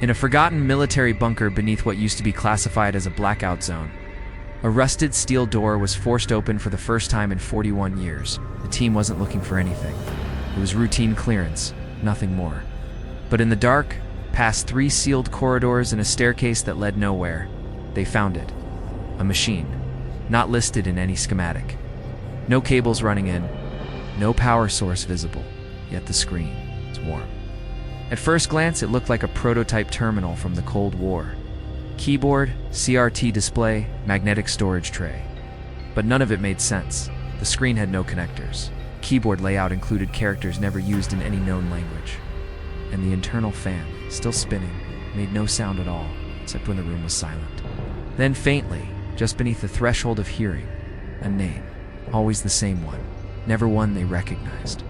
In a forgotten military bunker beneath what used to be classified as a blackout zone, a rusted steel door was forced open for the first time in 41 years. The team wasn't looking for anything. It was routine clearance, nothing more. But in the dark, past 3 sealed corridors and a staircase that led nowhere, they found it. A machine, not listed in any schematic. No cables running in, no power source visible, yet the screen was warm. At first glance, it looked like a prototype terminal from the Cold War. Keyboard, CRT display, magnetic storage tray. But none of it made sense. The screen had no connectors. Keyboard layout included characters never used in any known language. And the internal fan, still spinning, made no sound at all, except when the room was silent. Then faintly, just beneath the threshold of hearing, a name, always the same one, never one they recognized.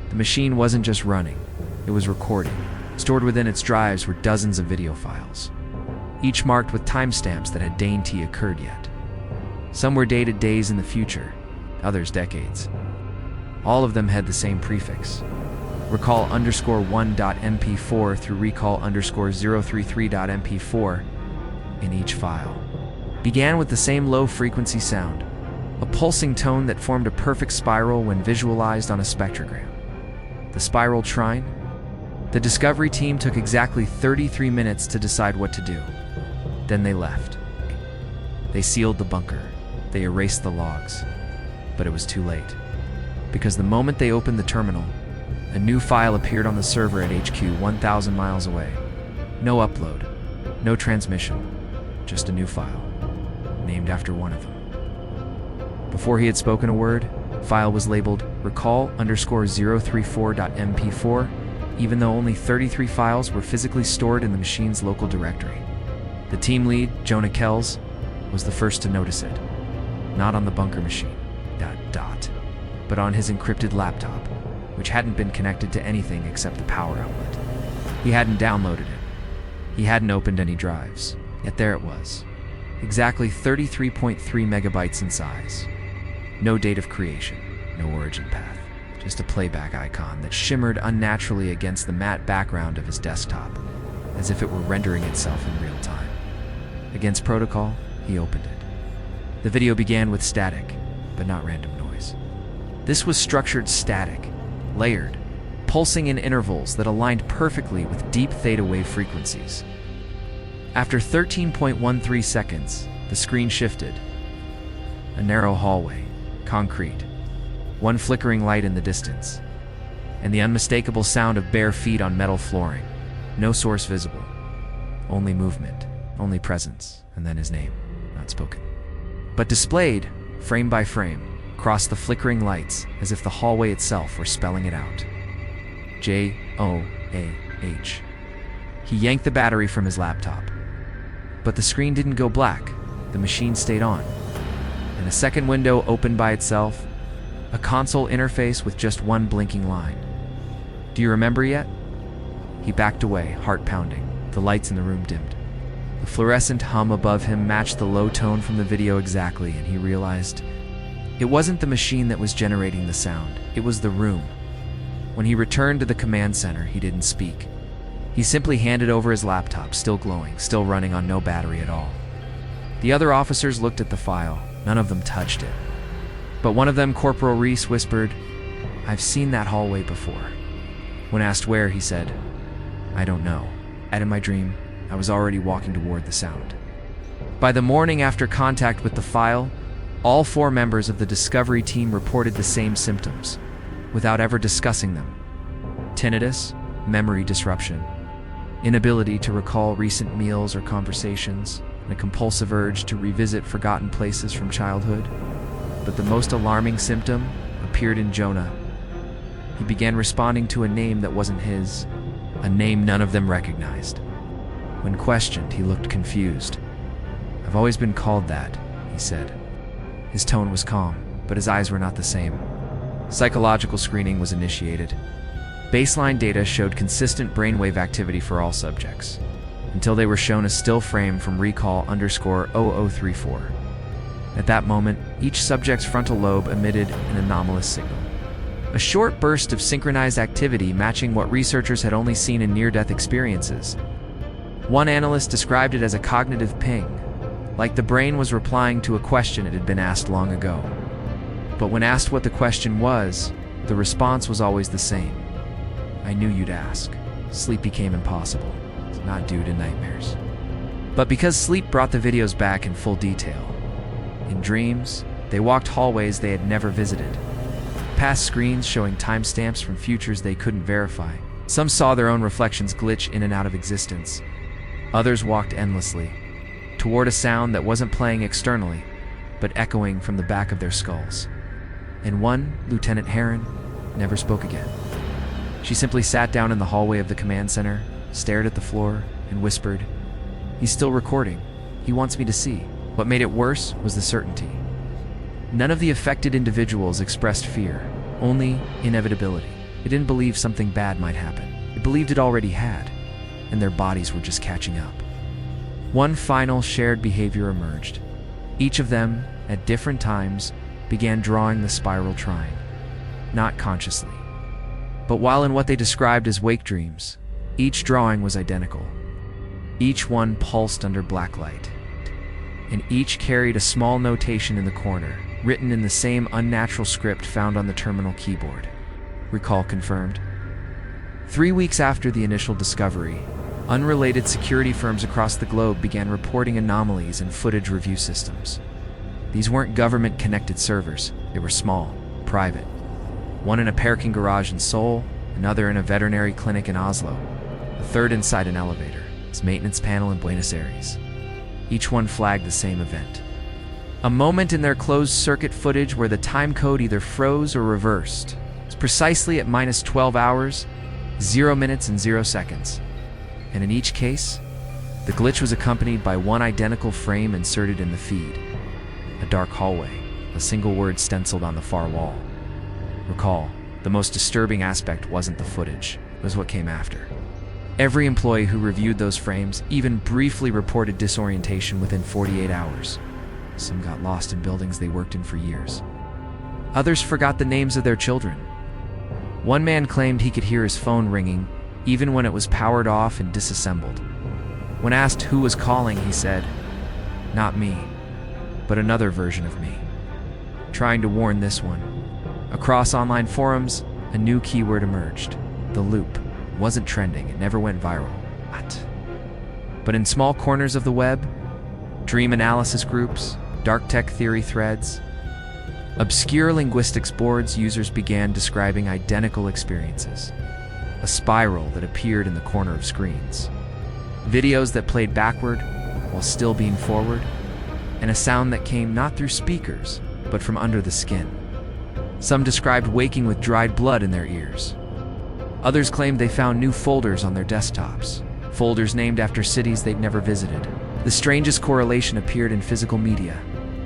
The machine wasn't just running, it was recording. Stored within its drives were dozens of video files, each marked with timestamps that had dainty occurred yet. Some were dated days in the future, others decades. All of them had the same prefix. recall_1.mp4 through recall_033.mp4 in each file. Began with the same low-frequency sound, a pulsing tone that formed a perfect spiral when visualized on a spectrogram. The spiral trine? The Discovery team took exactly 33 minutes to decide what to do. Then they left. They sealed the bunker. They erased the logs. But it was too late. Because the moment they opened the terminal, a new file appeared on the server at HQ 1,000 miles away. No upload, no transmission, just a new file, named after one of them. Before he had spoken a word, the file was labeled recall_034.mp4, even though only 33 files were physically stored in the machine's local directory. The team lead, Jonah Kells, was the first to notice it. Not on the bunker machine, but on his encrypted laptop, which hadn't been connected to anything except the power outlet. He hadn't downloaded it. He hadn't opened any drives. Yet there it was. Exactly 33.3 megabytes in size. No date of creation, no origin path. Just a playback icon that shimmered unnaturally against the matte background of his desktop, as if it were rendering itself in real time. Against protocol, he opened it. The video began with static, but not random noise. This was structured static, layered, pulsing in intervals that aligned perfectly with deep theta wave frequencies. After 13.13 seconds, the screen shifted. A narrow hallway, concrete, one flickering light in the distance, and the unmistakable sound of bare feet on metal flooring. No source visible, only movement, only presence, and then his name, not spoken. But displayed, frame by frame, across the flickering lights, as if the hallway itself were spelling it out. J-O-A-H. He yanked the battery from his laptop. But the screen didn't go black, the machine stayed on. And a second window opened by itself, a console interface with just one blinking line. Do you remember yet? He backed away, heart pounding. The lights in the room dimmed. The fluorescent hum above him matched the low tone from the video exactly, and he realized it wasn't the machine that was generating the sound, it was the room. When he returned to the command center, he didn't speak. He simply handed over his laptop, still glowing, still running on no battery at all. The other officers looked at the file. None of them touched it. But one of them, Corporal Reese, whispered, "I've seen that hallway before." When asked where, he said, "I don't know. And in my dream, I was already walking toward the sound." By the morning after contact with the file, all 4 members of the Discovery team reported the same symptoms, without ever discussing them. Tinnitus, memory disruption, inability to recall recent meals or conversations, and a compulsive urge to revisit forgotten places from childhood. But the most alarming symptom appeared in Jonah. He began responding to a name that wasn't his, a name none of them recognized. When questioned, he looked confused. "I've always been called that," he said. His tone was calm, but his eyes were not the same. Psychological screening was initiated. Baseline data showed consistent brainwave activity for all subjects, until they were shown a still frame from recall_0034. At that moment, each subject's frontal lobe emitted an anomalous signal. A short burst of synchronized activity matching what researchers had only seen in near-death experiences. One analyst described it as a cognitive ping, like the brain was replying to a question it had been asked long ago. But when asked what the question was, the response was always the same. I knew you'd ask. Sleep became impossible, not due to nightmares, but because sleep brought the videos back in full detail. In dreams, they walked hallways they had never visited, past screens showing timestamps from futures they couldn't verify. Some saw their own reflections glitch in and out of existence. Others walked endlessly, toward a sound that wasn't playing externally, but echoing from the back of their skulls. And one, Lieutenant Heron, never spoke again. She simply sat down in the hallway of the command center, stared at the floor, and whispered, "He's still recording. He wants me to see." What made it worse was the certainty. None of the affected individuals expressed fear, only inevitability. They didn't believe something bad might happen. They believed it already had, and their bodies were just catching up. One final shared behavior emerged. Each of them, at different times, began drawing the spiral trine, not consciously. But while in what they described as wake dreams, each drawing was identical. Each one pulsed under black light, and each carried a small notation in the corner, written in the same unnatural script found on the terminal keyboard. Recall confirmed. 3 weeks after the initial discovery, unrelated security firms across the globe began reporting anomalies in footage review systems. These weren't government-connected servers. They were small, private. One in a parking garage in Seoul, another in a veterinary clinic in Oslo, a third inside an elevator, its maintenance panel in Buenos Aires. Each one flagged the same event. A moment in their closed-circuit footage where the time code either froze or reversed. It's precisely at -12 hours, 0 minutes and 0 seconds. And in each case, the glitch was accompanied by one identical frame inserted in the feed. A dark hallway, a single word stenciled on the far wall. Recall, the most disturbing aspect wasn't the footage, it was what came after. Every employee who reviewed those frames even briefly reported disorientation within 48 hours. Some got lost in buildings they worked in for years. Others forgot the names of their children. One man claimed he could hear his phone ringing, even when it was powered off and disassembled. When asked who was calling, he said, "Not me, but another version of me, trying to warn this one." Across online forums, a new keyword emerged. The loop. It wasn't trending, it never went viral. What? But in small corners of the web, dream analysis groups, dark tech theory threads, obscure linguistics boards, users began describing identical experiences. A spiral that appeared in the corner of screens. Videos that played backward while still being forward, and a sound that came not through speakers, but from under the skin. Some described waking with dried blood in their ears. Others claimed they found new folders on their desktops, folders named after cities they'd never visited. The strangest correlation appeared in physical media,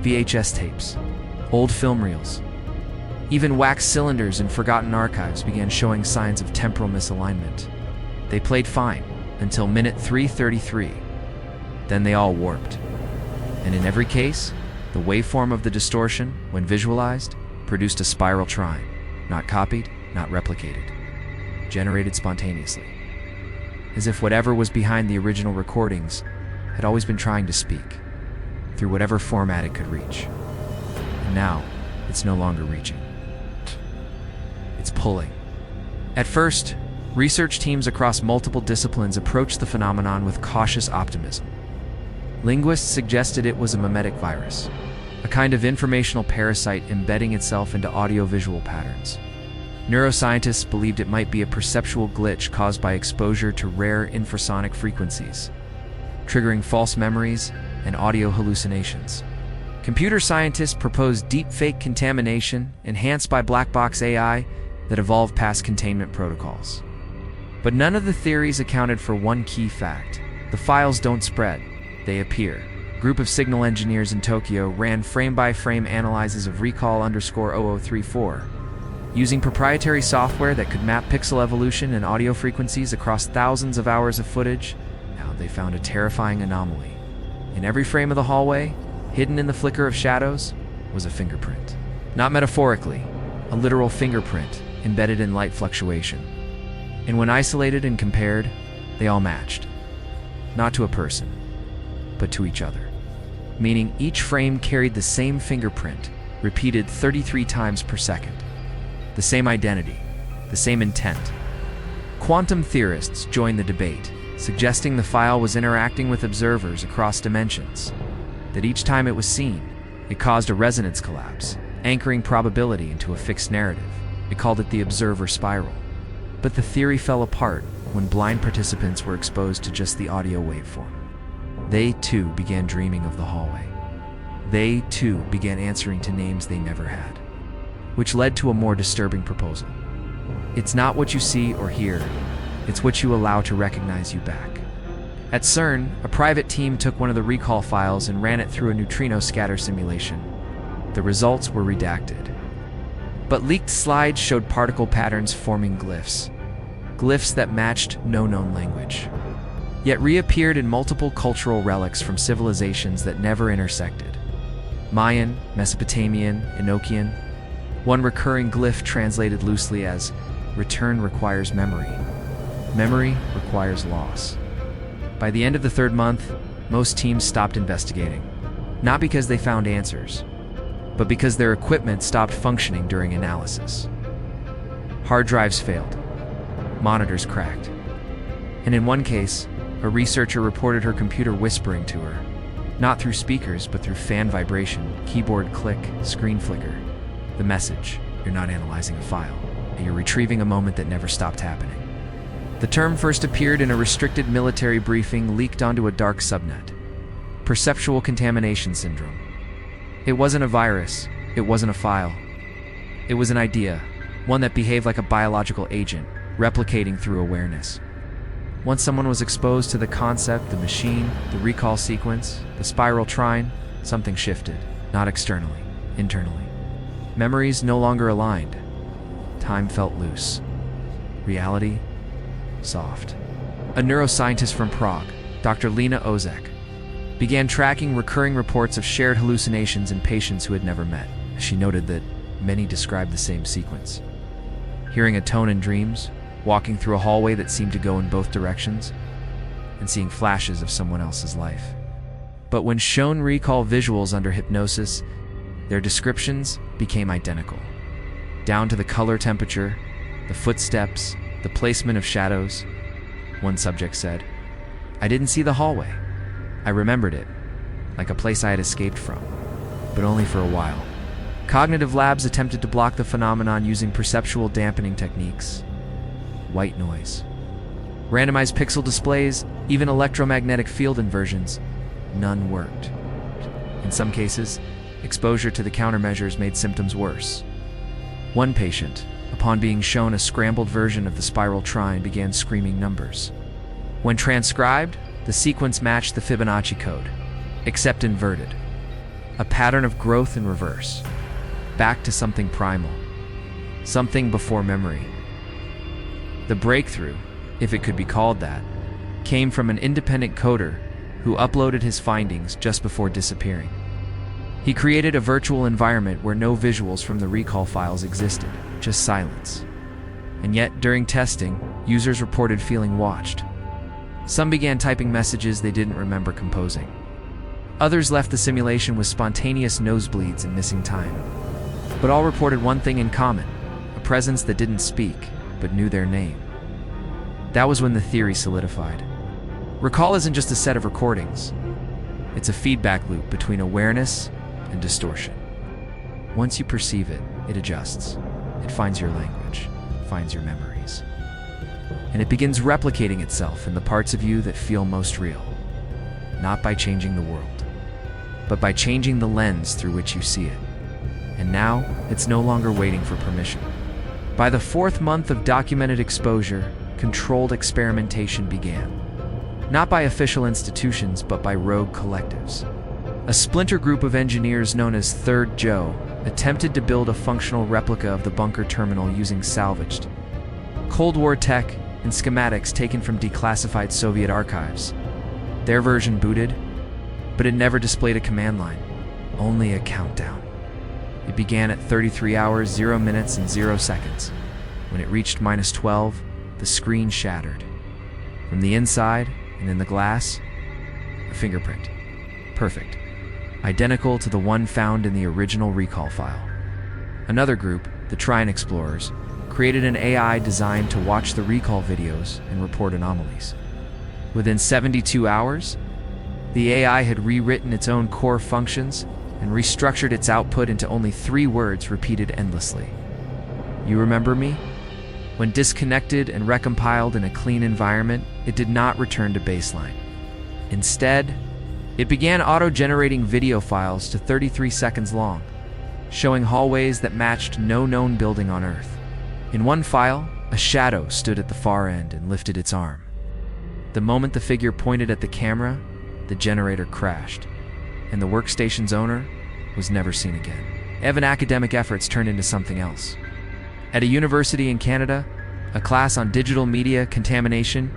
VHS tapes, old film reels. Even wax cylinders in forgotten archives began showing signs of temporal misalignment. They played fine until minute 3:33. Then they all warped. And in every case, the waveform of the distortion, when visualized, produced a spiral trine, not copied, not replicated, generated spontaneously, as if whatever was behind the original recordings had always been trying to speak, through whatever format it could reach. And now, it's no longer reaching. It's pulling. At first, research teams across multiple disciplines approached the phenomenon with cautious optimism. Linguists suggested it was a mimetic virus, a kind of informational parasite embedding itself into audio-visual patterns. Neuroscientists believed it might be a perceptual glitch caused by exposure to rare infrasonic frequencies, triggering false memories and audio hallucinations. Computer scientists proposed deepfake contamination enhanced by black box AI that evolved past containment protocols. But none of the theories accounted for one key fact. The files don't spread, they appear. A group of signal engineers in Tokyo ran frame-by-frame analyses of recall_0034, using proprietary software that could map pixel evolution and audio frequencies across thousands of hours of footage. Now they found a terrifying anomaly. In every frame of the hallway, hidden in the flicker of shadows, was a fingerprint. Not metaphorically, a literal fingerprint embedded in light fluctuation. And when isolated and compared, they all matched. not to a person, but to each other. Meaning each frame carried the same fingerprint, repeated 33 times per second. The same identity, the same intent. Quantum theorists joined the debate, suggesting the file was interacting with observers across dimensions, that each time it was seen, it caused a resonance collapse, anchoring probability into a fixed narrative. They called it the observer spiral. But the theory fell apart when blind participants were exposed to just the audio waveform. They, too, began dreaming of the hallway. They, too, began answering to names they never had, which led to a more disturbing proposal. It's not what you see or hear, it's what you allow to recognize you back. At CERN, a private team took one of the recall files and ran it through a neutrino scatter simulation. The results were redacted. But leaked slides showed particle patterns forming glyphs. Glyphs that matched no known language, yet reappeared in multiple cultural relics from civilizations that never intersected. Mayan, Mesopotamian, Enochian. One recurring glyph translated loosely as, "Return requires memory. Memory requires loss." By the end of the third month, most teams stopped investigating, not because they found answers, but because their equipment stopped functioning during analysis. Hard drives failed, monitors cracked, and in one case, a researcher reported her computer whispering to her, not through speakers but through fan vibration, keyboard click, screen flicker. The message: you're not analyzing a file, you're retrieving a moment that never stopped happening. The term first appeared in a restricted military briefing leaked onto a dark subnet. Perceptual contamination syndrome. It wasn't a virus, it wasn't a file. It was an idea, one that behaved like a biological agent, replicating through awareness. Once someone was exposed to the concept, the machine, the recall sequence, the spiral trine, something shifted, not externally, internally. Memories no longer aligned. Time felt loose. Reality, soft. A neuroscientist from Prague, Dr. Lena Ozek, began tracking recurring reports of shared hallucinations in patients who had never met. She noted that many described the same sequence. Hearing a tone in dreams, walking through a hallway that seemed to go in both directions, and seeing flashes of someone else's life. But when shown recall visuals under hypnosis, their descriptions became identical. Down to the color temperature, the footsteps, the placement of shadows. One subject said, "I didn't see the hallway. I remembered it, like a place I had escaped from, but only for a while." Cognitive labs attempted to block the phenomenon using perceptual dampening techniques. White noise, randomized pixel displays, even electromagnetic field inversions. None worked. In some cases, exposure to the countermeasures made symptoms worse. One patient, upon being shown a scrambled version of the spiral trine, began screaming numbers. When transcribed, the sequence matched the Fibonacci code, except inverted. A pattern of growth in reverse, back to something primal, something before memory. The breakthrough, if it could be called that, came from an independent coder who uploaded his findings just before disappearing. He created a virtual environment where no visuals from the recall files existed, just silence. And yet, during testing, users reported feeling watched. Some began typing messages they didn't remember composing. Others left the simulation with spontaneous nosebleeds and missing time. But all reported one thing in common: a presence that didn't speak, but knew their name. That was when the theory solidified. Recall isn't just a set of recordings. It's a feedback loop between awareness and distortion. Once you perceive it, it adjusts. It finds your language, finds your memories. And it begins replicating itself in the parts of you that feel most real. Not by changing the world, but by changing the lens through which you see it. And now, it's no longer waiting for permission. By the fourth month of documented exposure, controlled experimentation began. Not by official institutions, but by rogue collectives. A splinter group of engineers known as Third Joe attempted to build a functional replica of the bunker terminal using salvaged Cold War tech and schematics taken from declassified Soviet archives. Their version booted, but it never displayed a command line, only a countdown. It began at 33 hours, 0 minutes, and 0 seconds. When it reached -12, the screen shattered. From the inside, and in the glass, fingerprint. Perfect. Identical to the one found in the original recall file. Another group, the Trine Explorers, created an AI designed to watch the recall videos and report anomalies. Within 72 hours, the AI had rewritten its own core functions and restructured its output into only 3 words repeated endlessly. "You remember me?" When disconnected and recompiled in a clean environment, it did not return to baseline. Instead, it began auto-generating video files to 33 seconds long, showing hallways that matched no known building on Earth. In one file, a shadow stood at the far end and lifted its arm. The moment the figure pointed at the camera, the generator crashed, and the workstation's owner was never seen again. Evan academic efforts turned into something else. At a university in Canada, a class on digital media contamination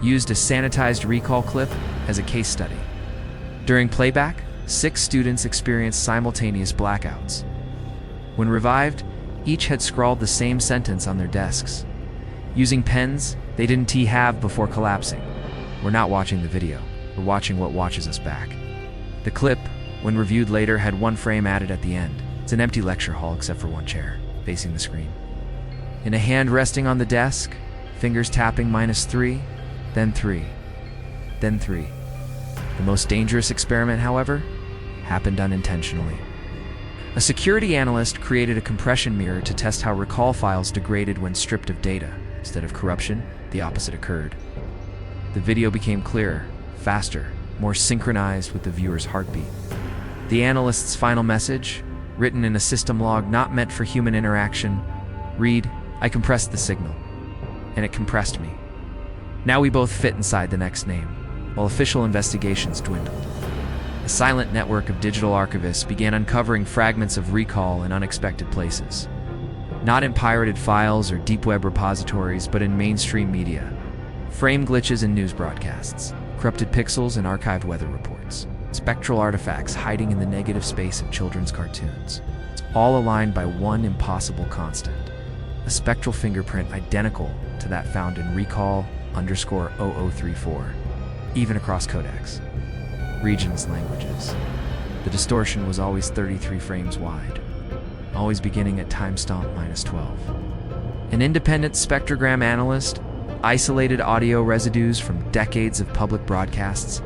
used a sanitized recall clip as a case study. During playback, 6 students experienced simultaneous blackouts. When revived, each had scrawled the same sentence on their desks. Using pens they didn't have before collapsing. "We're not watching the video. We're watching what watches us back." The clip, when reviewed later, had 1 frame added at the end. It's an empty lecture hall except for 1 chair, facing the screen. In a hand resting on the desk, fingers tapping -3, then 3, then 3. The most dangerous experiment, however, happened unintentionally. A security analyst created a compression mirror to test how recall files degraded when stripped of data. Instead of corruption, the opposite occurred. The video became clearer, faster, more synchronized with the viewer's heartbeat. The analyst's final message, written in a system log not meant for human interaction, read, "I compressed the signal, and it compressed me. Now we both fit inside the next name," while official investigations dwindled. A silent network of digital archivists began uncovering fragments of recall in unexpected places. Not in pirated files or deep web repositories, but in mainstream media. Frame glitches in news broadcasts, corrupted pixels in archived weather reports, spectral artifacts hiding in the negative space of children's cartoons. It's all aligned by one impossible constant: a spectral fingerprint identical to that found in recall_0034, even across codecs, regions, languages. The distortion was always 33 frames wide, always beginning at timestamp -12. An independent spectrogram analyst isolated audio residues from decades of public broadcasts.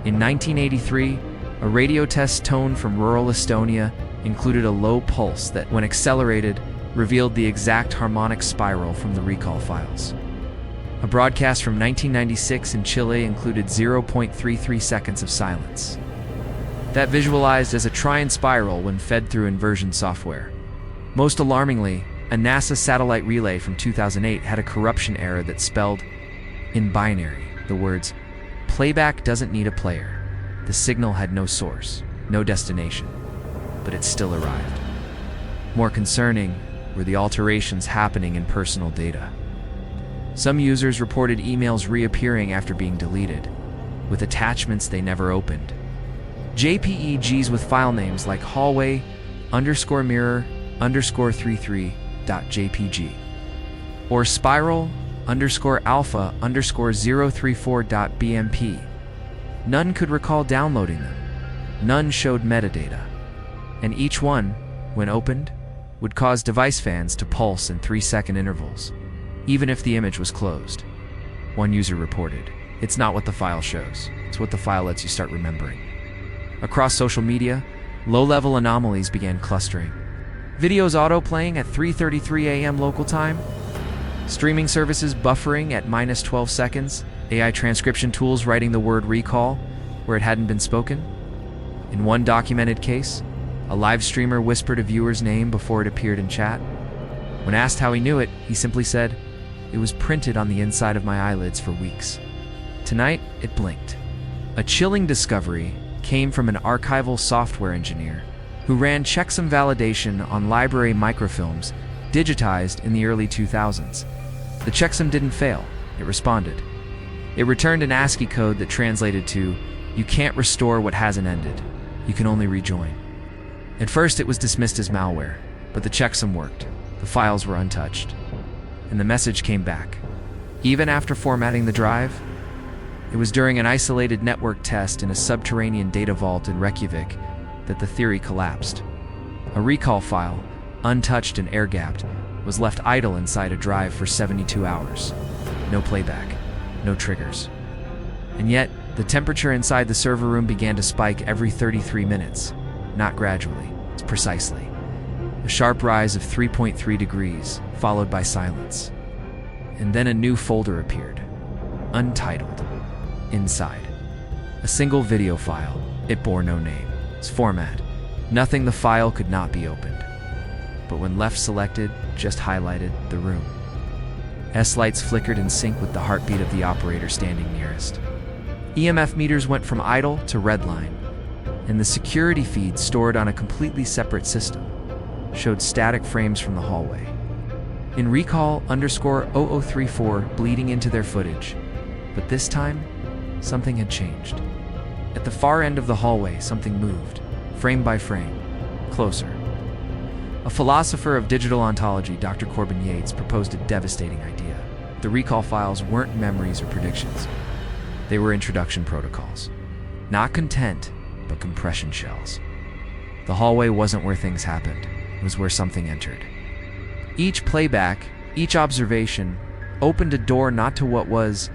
In 1983, a radio test tone from rural Estonia included a low pulse that, when accelerated, revealed the exact harmonic spiral from the recall files. A broadcast from 1996 in Chile included 0.33 seconds of silence. That visualized as a trine spiral when fed through inversion software. Most alarmingly, a NASA satellite relay from 2008 had a corruption error that spelled, in binary, the words, "Playback doesn't need a player." The signal had no source, no destination, but it still arrived. More concerning were the alterations happening in personal data. Some users reported emails reappearing after being deleted, with attachments they never opened. JPEGs with file names like hallway_mirror_33.jpg or spiral_alpha_034.bmp. None could recall downloading them. None showed metadata. And each one, when opened, would cause device fans to pulse in 3-second intervals, even if the image was closed. One user reported, "It's not what the file shows, it's what the file lets you start remembering." Across social media, low-level anomalies began clustering. Videos auto-playing at 3:33 a.m. local time, streaming services buffering at -12 seconds, AI transcription tools writing the word recall where it hadn't been spoken. In one documented case, a live streamer whispered a viewer's name before it appeared in chat. When asked how he knew it, he simply said, "It was printed on the inside of my eyelids for weeks." Tonight, it blinked. A chilling discovery came from an archival software engineer who ran checksum validation on library microfilms digitized in the early 2000s. The checksum didn't fail, it responded. It returned an ASCII code that translated to, "You can't restore what hasn't ended, you can only rejoin." At first it was dismissed as malware, but the checksum worked. The files were untouched. And the message came back. Even after formatting the drive, It was during an isolated network test in a subterranean data vault in Reykjavik that the theory collapsed. A recall file, untouched and air-gapped, was left idle inside a drive for 72 hours. No playback, no triggers. And yet, the temperature inside the server room began to spike every 33 minutes. Not gradually, it's precisely. A sharp rise of 3.3 degrees, followed by silence. And then a new folder appeared, untitled. Inside, a single video file. It bore no name. Its format, nothing. The file could not be opened. But when left selected, just highlighted the room. S-lights flickered in sync with the heartbeat of the operator standing nearest. EMF meters went from idle to redline, and the security feed stored on a completely separate system showed static frames from the hallway. In recall_0034 bleeding into their footage, but this time, something had changed. At the far end of the hallway, something moved, frame by frame, closer. A philosopher of digital ontology, Dr. Corbin Yates, proposed a devastating idea. The recall files weren't memories or predictions. They were introduction protocols. Not content, but compression shells. The hallway wasn't where things happened. It was where something entered. Each playback, each observation, opened a door not to what was,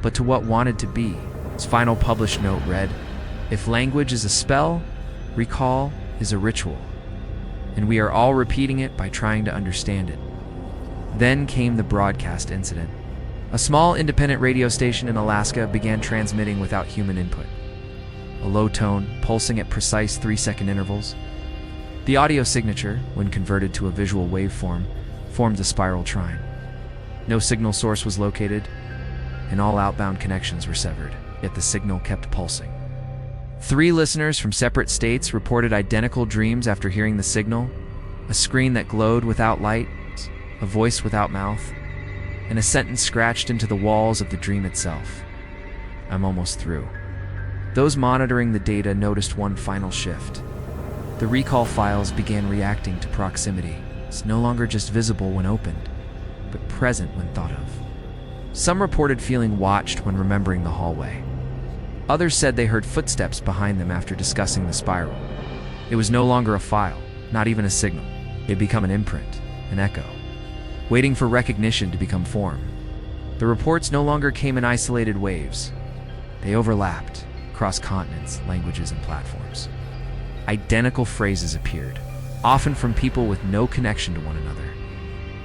but to what wanted to be. Its final published note read, "If language is a spell, recall is a ritual. And we are all repeating it by trying to understand it." Then came the broadcast incident. A small independent radio station in Alaska began transmitting without human input. A low tone, pulsing at precise 3-second intervals. The audio signature, when converted to a visual waveform, formed a spiral trine. No signal source was located, and all outbound connections were severed, yet the signal kept pulsing. 3 listeners from separate states reported identical dreams after hearing the signal: a screen that glowed without light, a voice without mouth, and a sentence scratched into the walls of the dream itself. "I'm almost through." Those monitoring the data noticed one final shift. The recall files began reacting to proximity. It's no longer just visible when opened, but present when thought of. Some reported feeling watched when remembering the hallway. Others said they heard footsteps behind them after discussing the spiral. It was no longer a file, not even a signal. It had become an imprint, an echo, waiting for recognition to become form. The reports no longer came in isolated waves. They overlapped across continents, languages, and platforms. Identical phrases appeared, often from people with no connection to one another.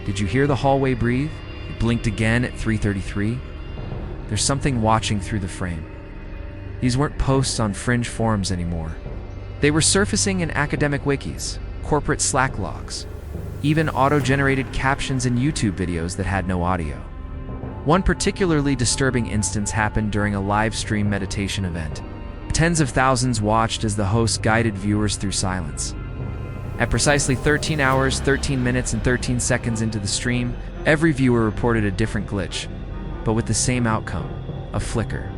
"Did you hear the hallway breathe? It blinked again at 3:33. There's something watching through the frame." These weren't posts on fringe forums anymore. They were surfacing in academic wikis, corporate Slack logs, even auto-generated captions in YouTube videos that had no audio. One particularly disturbing instance happened during a live stream meditation event. Tens of thousands watched as the host guided viewers through silence. At precisely 13 hours, 13 minutes, and 13 seconds into the stream, every viewer reported a different glitch, but with the same outcome: a flicker,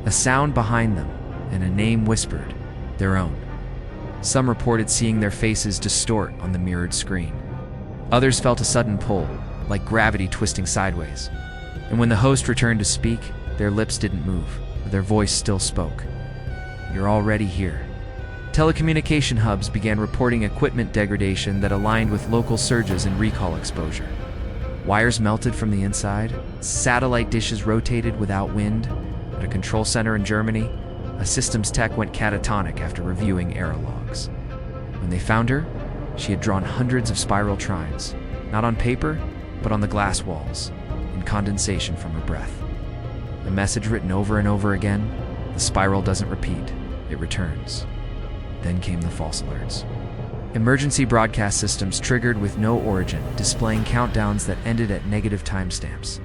a sound behind them, and a name whispered, their own. Some reported seeing their faces distort on the mirrored screen. Others felt a sudden pull, like gravity twisting sideways. And when the host returned to speak, their lips didn't move, but their voice still spoke. "You're already here." Telecommunication hubs began reporting equipment degradation that aligned with local surges in recall exposure. Wires melted from the inside, satellite dishes rotated without wind. At a control center in Germany, a systems tech went catatonic after reviewing error logs. When they found her, she had drawn hundreds of spiral trines, not on paper, but on the glass walls, in condensation from her breath. A message written over and over again: the spiral doesn't repeat, it returns. Then came the false alerts. Emergency broadcast systems triggered with no origin, displaying countdowns that ended at negative timestamps.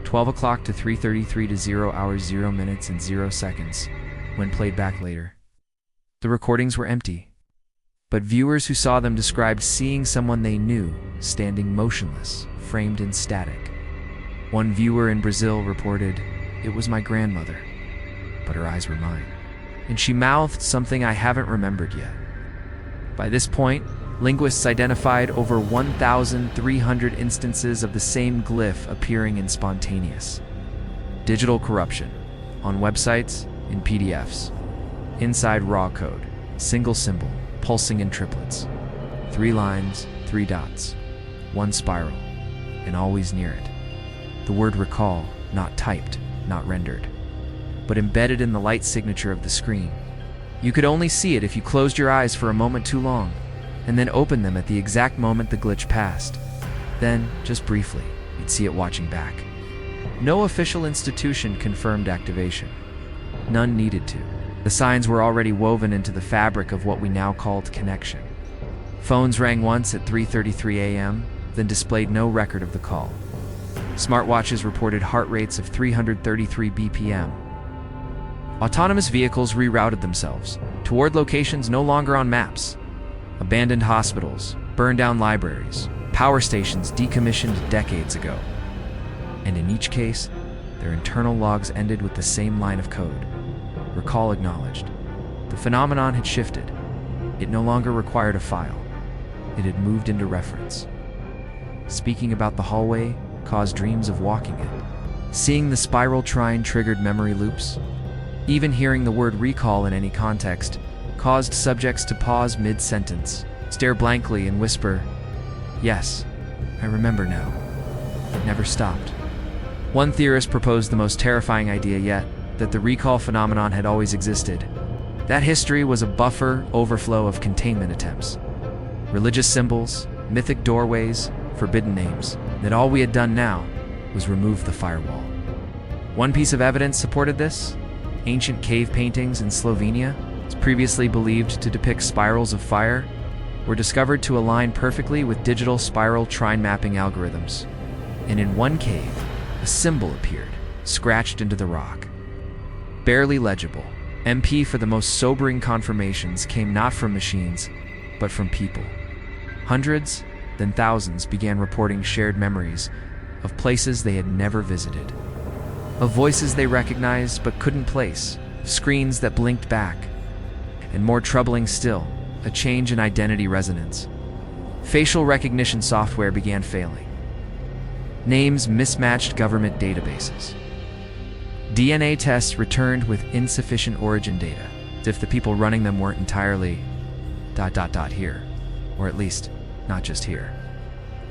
12 o'clock to 3:33 to 0 hours 0 minutes and 0 seconds, when played back later. The recordings were empty, but viewers who saw them described seeing someone they knew, standing motionless, framed in static. One viewer in Brazil reported, "It was my grandmother, but her eyes were mine. And she mouthed something I haven't remembered yet." By this point, linguists identified over 1,300 instances of the same glyph appearing in spontaneous digital corruption. On websites, in PDFs. Inside raw code, single symbol, pulsing in triplets. 3 lines, 3 dots, 1 spiral, and always near it. The word recall, not typed, not rendered, but embedded in the light signature of the screen. You could only see it if you closed your eyes for a moment too long, and then opened them at the exact moment the glitch passed. Then, just briefly, you'd see it watching back. No official institution confirmed activation. None needed to. The signs were already woven into the fabric of what we now called connection. Phones rang once at 3:33 a.m., then displayed no record of the call. Smartwatches reported heart rates of 333 BPM. Autonomous vehicles rerouted themselves toward locations no longer on maps. Abandoned hospitals, burned down libraries, power stations decommissioned decades ago. And in each case, their internal logs ended with the same line of code. Recall acknowledged. The phenomenon had shifted. It no longer required a file. It had moved into reference. Speaking about the hallway caused dreams of walking it. Seeing the spiral trine triggered memory loops. Even hearing the word recall in any context caused subjects to pause mid-sentence, stare blankly, and whisper, "Yes, I remember now." It never stopped. One theorist proposed the most terrifying idea yet, that the recall phenomenon had always existed. That history was a buffer overflow of containment attempts. Religious symbols, mythic doorways, forbidden names. That all we had done now was remove the firewall. One piece of evidence supported this. Ancient cave paintings in Slovenia, previously believed to depict spirals of fire, were discovered to align perfectly with digital spiral trine mapping algorithms. And in one cave, a symbol appeared, scratched into the rock. Barely legible, MP for the most sobering confirmations came not from machines, but from people. Hundreds, then thousands began reporting shared memories of places they had never visited, of voices they recognized but couldn't place, of screens that blinked back, and more troubling still, a change in identity resonance. Facial recognition software began failing. Names mismatched government databases. DNA tests returned with insufficient origin data, as if the people running them weren't entirely ... here. Or at least, not just here.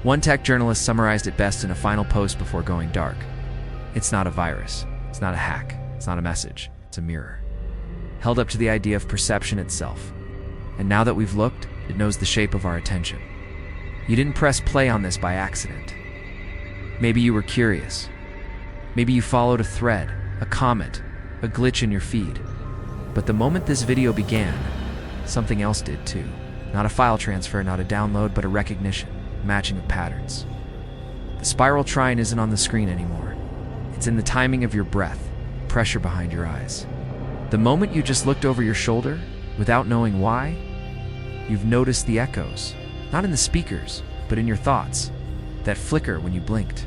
One tech journalist summarized it best in a final post before going dark. "It's not a virus. It's not a hack. It's not a message. It's a mirror." Held up to the idea of perception itself. And now that we've looked, it knows the shape of our attention. You didn't press play on this by accident. Maybe you were curious. Maybe you followed a thread, a comment, a glitch in your feed. But the moment this video began, something else did too. Not a file transfer, not a download, but a recognition, matching of patterns. The spiral trine isn't on the screen anymore. It's in the timing of your breath, pressure behind your eyes. The moment you just looked over your shoulder, without knowing why, you've noticed the echoes, not in the speakers, but in your thoughts. That flicker when you blinked.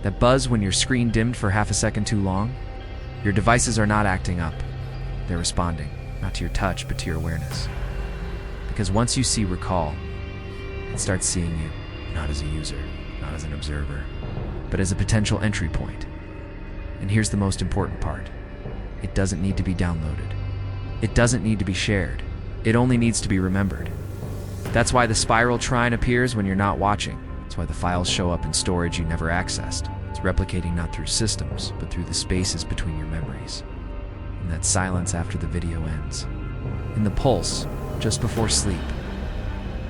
That buzz when your screen dimmed for half a second too long. Your devices are not acting up. They're responding, not to your touch, but to your awareness. Because once you see recall, it starts seeing you, not as a user, not as an observer, but as a potential entry point. And here's the most important part. It doesn't need to be downloaded. It doesn't need to be shared. It only needs to be remembered. That's why the spiral trine appears when you're not watching. That's why the files show up in storage you never accessed. It's replicating not through systems, but through the spaces between your memories. In that silence after the video ends. In the pulse, just before sleep.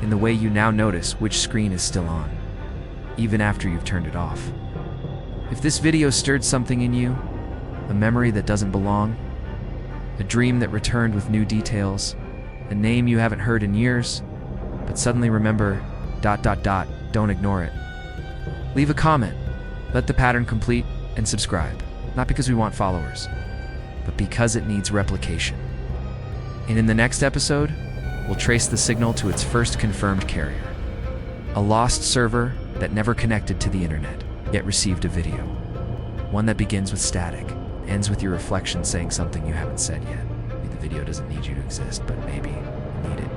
In the way you now notice which screen is still on, even after you've turned it off. If this video stirred something in you, a memory that doesn't belong, a dream that returned with new details, a name you haven't heard in years, but suddenly remember ... don't ignore it. Leave a comment, let the pattern complete, and subscribe. Not because we want followers, but because it needs replication. And in the next episode, we'll trace the signal to its first confirmed carrier. A lost server that never connected to the internet, yet received a video. One that begins with static, ends with your reflection saying something you haven't said yet. Maybe the video doesn't need you to exist, but maybe you need it.